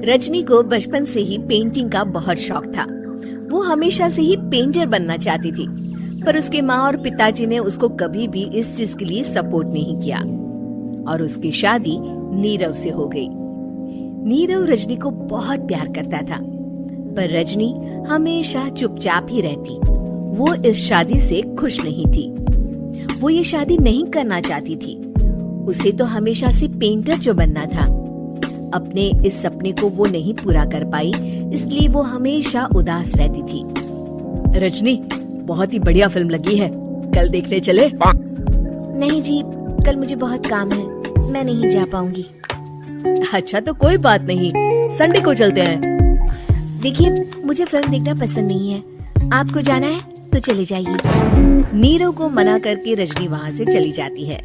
रजनी को बचपन से ही पेंटिंग का बहुत शौक था। वो हमेशा से ही पेंटर बनना चाहती थी, पर उसके माँ और पिताजी ने उसको कभी भी इस चीज के लिए सपोर्ट नहीं किया और उसकी शादी नीरव से हो गई। नीरव रजनी को बहुत प्यार करता था, पर रजनी हमेशा चुपचाप ही रहती। वो इस शादी से खुश नहीं थी। वो ये शादी नहीं करना चाहती थी। उसे तो हमेशा से पेंटर जो बनना था। अपने इस सपने को वो नहीं पूरा कर पाई, इसलिए वो हमेशा उदास रहती थी। रजनी, बहुत ही बढ़िया फिल्म लगी है, कल देखने चले? नहीं जी, कल मुझे बहुत काम है, मैं नहीं जा पाऊंगी। अच्छा तो कोई बात नहीं, संडे को चलते हैं। देखिए, मुझे फिल्म देखना पसंद नहीं है। आपको जाना है तो चले जाइए। नीरव को मना करके रजनी वहाँ से चली जाती है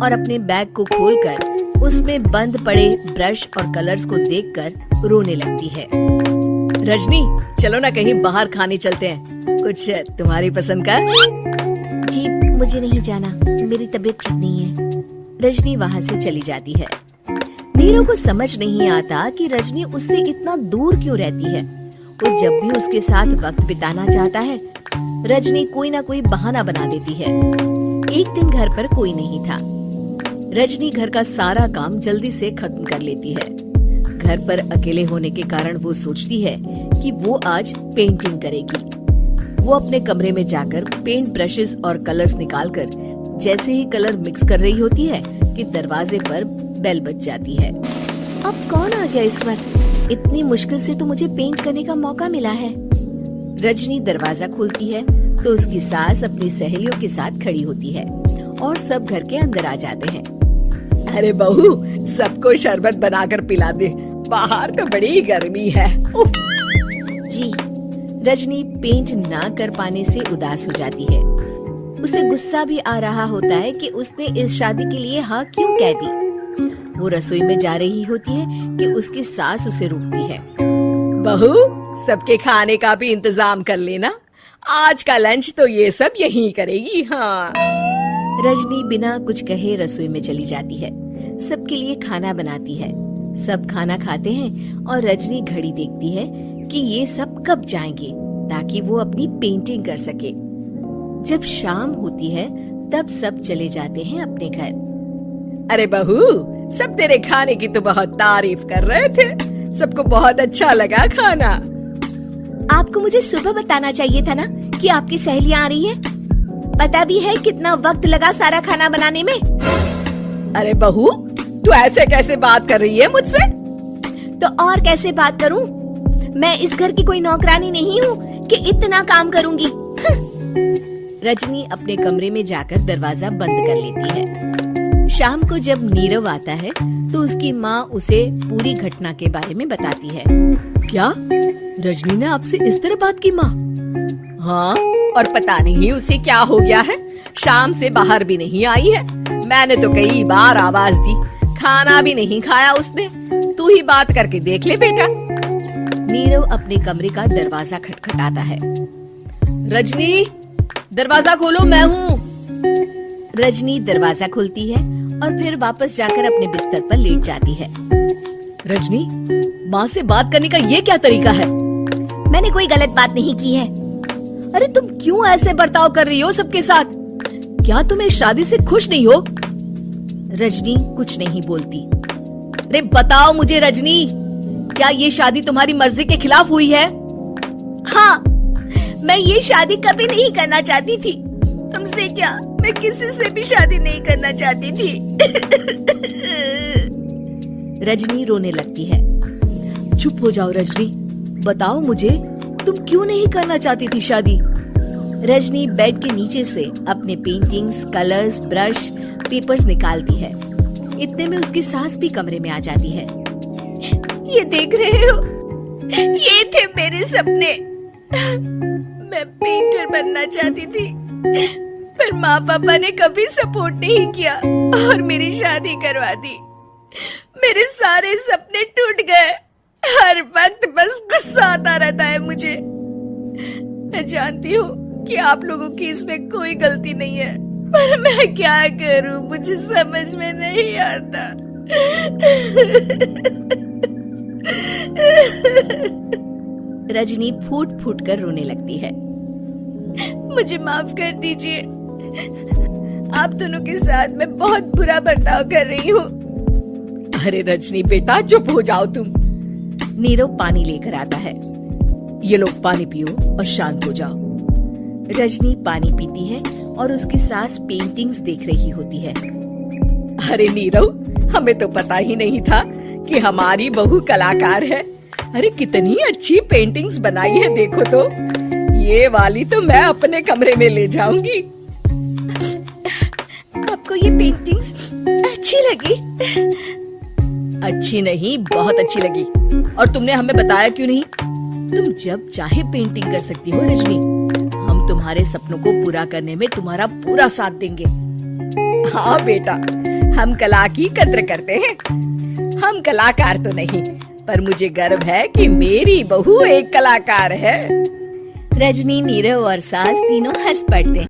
और अपने बैग को खोलकर उसमें बंद पड़े ब्रश और कलर्स को देखकर रोने लगती है। रजनी, चलो ना कहीं बाहर खाने चलते हैं, कुछ तुम्हारी पसंद का। जी, मुझे नहीं जाना, मेरी तबीयत ठीक नहीं है। रजनी वहाँ से चली जाती है। नीरव को समझ नहीं आता कि रजनी उससे इतना दूर क्यों रहती है। वो जब भी उसके साथ वक्त बिताना चाहता है, रजनी कोई ना कोई बहाना बना देती है। एक दिन घर पर कोई नहीं था। रजनी घर का सारा काम जल्दी से खत्म कर लेती है। घर पर अकेले होने के कारण वो सोचती है कि वो आज पेंटिंग करेगी। वो अपने कमरे में जाकर पेंट ब्रशेस और कलर्स निकालकर जैसे ही कलर मिक्स कर रही होती है कि दरवाजे पर बेल बज जाती है। अब कौन आ गया इस वक्त? इतनी मुश्किल से तो मुझे पेंट करने का मौका मिला है। रजनी दरवाजा खोलती है तो उसकी सास अपनी सहेलियों के साथ खड़ी होती है और सब घर के अंदर आ जाते हैं। अरे बहू, सबको शरबत बनाकर पिला दे, बाहर तो बड़ी गर्मी है। जी। रजनी पेंट ना कर पाने से उदास हो जाती है। उसे गुस्सा भी आ रहा होता है कि उसने इस शादी के लिए हाँ क्यों कह दी। वो रसोई में जा रही होती है कि उसकी सास उसे रोकती है। बहू, सबके खाने का भी इंतजाम कर लेना, आज का लंच तो ये सब यहीं करेगी। हाँ। रजनी बिना कुछ कहे रसोई में चली जाती है। सबके लिए खाना बनाती है। सब खाना खाते हैं और रजनी घड़ी देखती है कि ये सब कब जाएंगे ताकि वो अपनी पेंटिंग कर सके। जब शाम होती है तब सब चले जाते हैं अपने घर। अरे बहू, सब तेरे खाने की तो बहुत तारीफ कर रहे थे, सबको बहुत अच्छा लगा खाना। आपको मुझे सुबह बताना चाहिए था ना कि आपकी सहेलियां आ रही हैं। पता भी है कितना वक्त लगा सारा खाना बनाने में। अरे बहू, तू ऐसे कैसे बात कर रही है मुझसे? तो और कैसे बात करूं? मैं इस घर की कोई नौकरानी नहीं हूँ कि इतना काम करूंगी। रजनी अपने कमरे में जाकर दरवाजा बंद कर लेती है। शाम को जब नीरव आता है तो उसकी माँ उसे पूरी घटना के बारे में बताती है। क्या रजनी ने आपसे इस तरह बात की माँ? हाँ, और पता नहीं उसे क्या हो गया है, शाम से बाहर भी नहीं आई है। मैंने तो कई बार आवाज दी, खाना भी नहीं खाया उसने। तू ही बात करके देख ले बेटा। नीरव अपने कमरे का दरवाजा खटखटाता है। रजनी, दरवाजा खोलो, मैं हूँ। रजनी दरवाजा खोलती है और फिर वापस जाकर अपने बिस्तर पर लेट जाती है। रजनी, माँ से बात करने का ये क्या तरीका है? मैंने कोई गलत बात नहीं की है। अरे तुम क्यों ऐसे बर्ताव कर रही हो सबके साथ? क्या तुम इस शादी से खुश नहीं हो? रजनी कुछ नहीं बोलती। अरे बताओ मुझे रजनी, क्या ये शादी तुम्हारी मर्जी के खिलाफ हुई है? हाँ, मैं ये शादी कभी नहीं करना चाहती थी। तुमसे क्या, मैं किसी से भी शादी नहीं करना चाहती थी। रजनी रोने लगती है। चुप हो जाओ रजनी, बताओ मुझे, तुम क्यों नहीं करना चाहती थी शादी? रजनी बेड के नीचे से अपने पेंटिंग्स, कलर्स, ब्रश, पेपर्स निकालती है। इतने में उसकी सास भी कमरे में आ जाती है। ये देख रहे हो, ये थे मेरे सपने। मैं पेंटर बनना चाहती थी, पर माँ पापा ने कभी सपोर्ट नहीं किया और मेरी शादी करवा दी। मेरे सारे सपने टूट गए। हर वक्त बस गुस्सा आता रहता है मुझे। मैं जानती हूँ कि आप लोगों की इसमें कोई गलती नहीं है, पर मैं क्या करूं, मुझे समझ में नहीं आता। रजनी फूट फूट कर रोने लगती है। मुझे माफ कर दीजिए, आप दोनों के साथ मैं बहुत बुरा बर्ताव कर रही हूँ। अरे रजनी बेटा चुप हो जाओ तुम। नीरव पानी लेकर आता है। ये लो पानी पियो और शांत हो जाओ। रजनी पानी पीती है और उसकी सास पेंटिंग्स देख रही होती है। अरे नीरव, हमें तो पता ही नहीं था कि हमारी बहू कलाकार है। अरे कितनी अच्छी पेंटिंग्स बनाई है, देखो तो। ये वाली तो मैं अपने कमरे में ले जाऊंगी। आपको ये पेंटिंग्स अच्छी लगी? अच्छी नहीं, बहुत अच्छी लगी। और तुमने हमें बताया क्यों नहीं? तुम जब चाहे पेंटिंग कर सकती हो रजनी। हम तुम्हारे सपनों को पूरा करने में तुम्हारा पूरा साथ देंगे। हाँ बेटा, हम कला की कद्र करते हैं। हम कलाकार तो नहीं, पर मुझे गर्व है कि मेरी बहू एक कलाकार है। रजनी, नीरव और सास तीनों हंस पड़ते हैं।